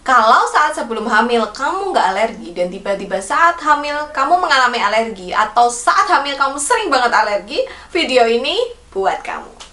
Kalau saat sebelum hamil kamu nggak alergi dan tiba-tiba saat hamil kamu mengalami alergi, atau saat hamil kamu sering banget alergi, video ini buat kamu.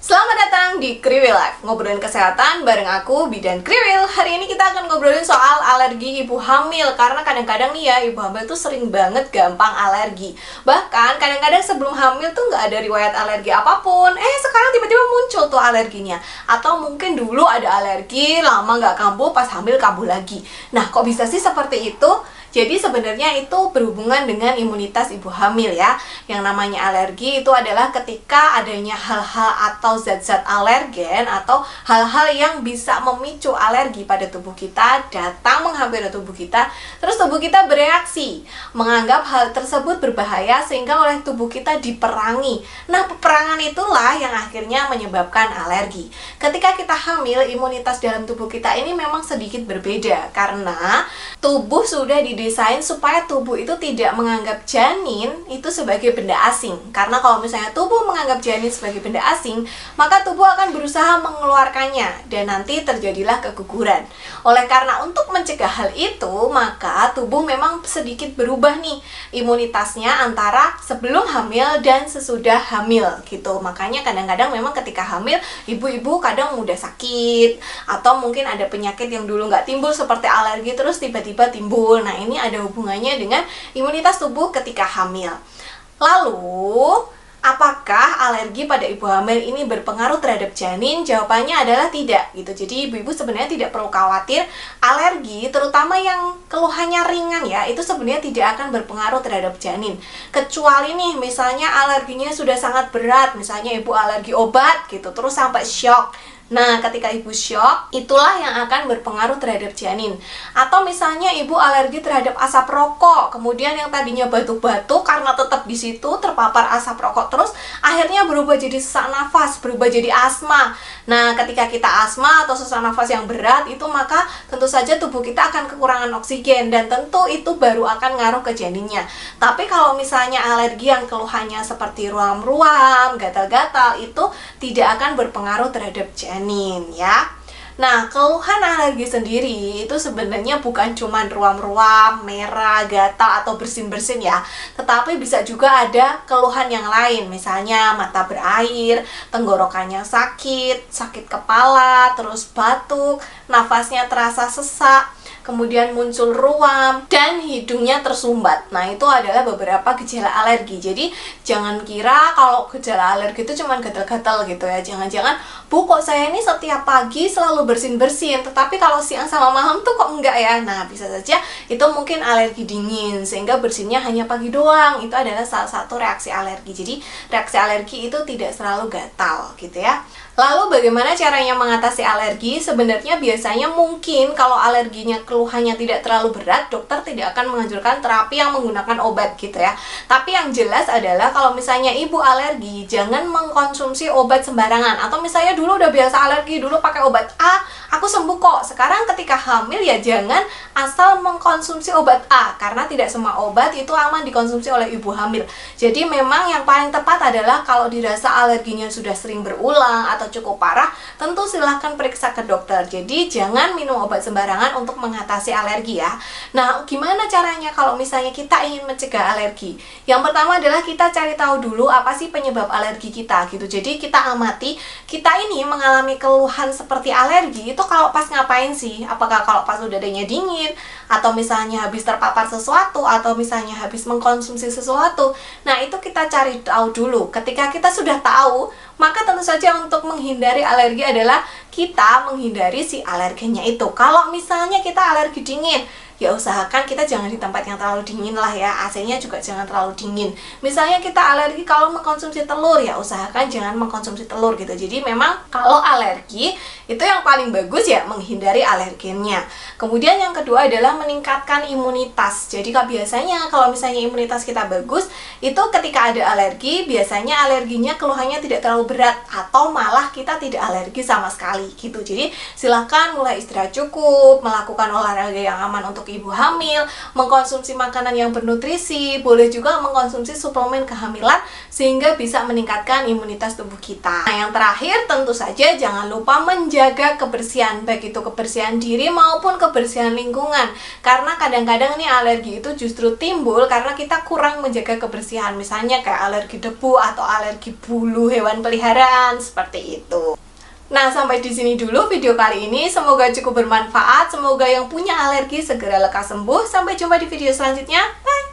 Selamat datang di Kriwil Life, ngobrolin kesehatan bareng aku, Bidan Kriwil. Hari ini kita akan ngobrolin soal alergi ibu hamil. Karena kadang-kadang nih ya, ibu hamil tuh sering banget gampang alergi. Bahkan kadang-kadang sebelum hamil tuh nggak ada riwayat alergi apapun, sekarang tiba-tiba muncul tuh alerginya. Atau mungkin dulu ada alergi, lama nggak kambuh, pas hamil kambuh lagi. Nah, kok bisa sih seperti itu? Jadi sebenarnya itu berhubungan dengan imunitas ibu hamil ya. Yang namanya alergi itu adalah ketika adanya hal-hal atau zat-zat alergen atau hal-hal yang bisa memicu alergi pada tubuh kita datang menghampiri tubuh kita, terus tubuh kita bereaksi, menganggap hal tersebut berbahaya sehingga oleh tubuh kita diperangi. Nah, peperangan itulah yang akhirnya menyebabkan alergi. Ketika kita hamil, imunitas dalam tubuh kita ini memang sedikit berbeda karena tubuh sudah didesain supaya tubuh itu tidak menganggap janin itu sebagai benda asing. Karena kalau misalnya tubuh menganggap janin sebagai benda asing, maka tubuh akan berusaha mengeluarkannya dan nanti terjadilah keguguran. Oleh karena untuk mencegah hal itu, maka tubuh memang sedikit berubah nih imunitasnya antara sebelum hamil dan sesudah hamil gitu. Makanya kadang-kadang memang ketika hamil, ibu-ibu kadang mudah sakit atau mungkin ada penyakit yang dulu nggak timbul seperti alergi terus tiba-tiba timbul. Nah, ini ada hubungannya dengan imunitas tubuh ketika hamil. Lalu, apakah alergi pada ibu hamil ini berpengaruh terhadap janin? Jawabannya adalah tidak gitu. Jadi ibu-ibu sebenarnya tidak perlu khawatir. Alergi, terutama yang keluhannya ringan ya, itu sebenarnya tidak akan berpengaruh terhadap janin. Kecuali nih misalnya alerginya sudah sangat berat, misalnya ibu alergi obat gitu, terus sampai shock. Nah, ketika ibu shock, itulah yang akan berpengaruh terhadap janin. Atau misalnya ibu alergi terhadap asap rokok, kemudian yang tadinya batuk-batuk karena tetap di situ terpapar asap rokok terus, akhirnya berubah jadi sesak nafas, berubah jadi asma. Nah, ketika kita asma atau sesak nafas yang berat itu, maka tentu saja tubuh kita akan kekurangan oksigen dan tentu itu baru akan ngaruh ke janinnya. Tapi kalau misalnya alergi yang keluhannya seperti ruam-ruam, gatal-gatal, itu tidak akan berpengaruh terhadap janin ya. Nah, keluhan alergi sendiri itu sebenarnya bukan cuma ruam-ruam, merah, gatal, atau bersin-bersin ya. Tetapi bisa juga ada keluhan yang lain. Misalnya mata berair, tenggorokannya sakit, sakit kepala, terus batuk, nafasnya terasa sesak, kemudian muncul ruam, dan hidungnya tersumbat. Nah, itu adalah beberapa gejala alergi. Jadi, jangan kira kalau gejala alergi itu cuma gatal-gatal gitu ya. Jangan-jangan, Bu, kok saya ini setiap pagi selalu bersin-bersin, tetapi kalau siang sama malam tuh kok enggak ya? Nah, bisa saja itu mungkin alergi dingin, sehingga bersinnya hanya pagi doang. Itu adalah salah satu reaksi alergi. Jadi, reaksi alergi itu tidak selalu gatal gitu ya. Lalu bagaimana caranya mengatasi alergi? Sebenarnya biasanya mungkin kalau alerginya keluhannya tidak terlalu berat, dokter tidak akan menganjurkan terapi yang menggunakan obat gitu ya. Tapi yang jelas adalah kalau misalnya ibu alergi, jangan mengkonsumsi obat sembarangan. Atau misalnya dulu udah biasa alergi, dulu pakai obat A, aku sembuh kok. Sekarang ketika hamil ya jangan asal mengkonsumsi obat A, karena tidak semua obat itu aman dikonsumsi oleh ibu hamil. Jadi memang yang paling tepat adalah kalau dirasa alerginya sudah sering berulang atau cukup parah, tentu silahkan periksa ke dokter. Jadi jangan minum obat sembarangan untuk mengatasi alergi ya. Nah, gimana caranya kalau misalnya kita ingin mencegah alergi? Yang pertama adalah kita cari tahu dulu apa sih penyebab alergi kita gitu. Jadi kita amati, kita ini mengalami keluhan seperti alergi itu kalau pas ngapain sih? Apakah kalau pas udahnya dingin, atau misalnya habis terpapar sesuatu, atau misalnya habis mengkonsumsi sesuatu. Nah, itu kita cari tahu dulu. Ketika kita sudah tahu, maka tentu saja untuk menghindari alergi adalah kita menghindari si alergennya itu. Kalau misalnya kita alergi dingin, ya usahakan kita jangan di tempat yang terlalu dingin lah ya, AC-nya juga jangan terlalu dingin. Misalnya kita alergi kalau mengkonsumsi telur, ya usahakan jangan mengkonsumsi telur gitu. Jadi memang kalau alergi itu yang paling bagus ya menghindari alergennya. Kemudian yang kedua adalah meningkatkan imunitas. Jadi biasanya kalau misalnya imunitas kita bagus, itu ketika ada alergi, biasanya alerginya keluhannya tidak terlalu berat atau malah kita tidak alergi sama sekali gitu. Jadi silahkan mulai istirahat cukup, melakukan olahraga yang aman untuk untuk ibu hamil, mengkonsumsi makanan yang bernutrisi, boleh juga mengkonsumsi suplemen kehamilan sehingga bisa meningkatkan imunitas tubuh kita. Nah, yang terakhir tentu saja jangan lupa menjaga kebersihan, baik itu kebersihan diri maupun kebersihan lingkungan. Karena kadang-kadang nih alergi itu justru timbul karena kita kurang menjaga kebersihan, misalnya kayak alergi debu atau alergi bulu hewan peliharaan seperti itu. Nah, sampai di sini dulu video kali ini. Semoga cukup bermanfaat. Semoga yang punya alergi segera lekas sembuh. Sampai jumpa di video selanjutnya. Bye!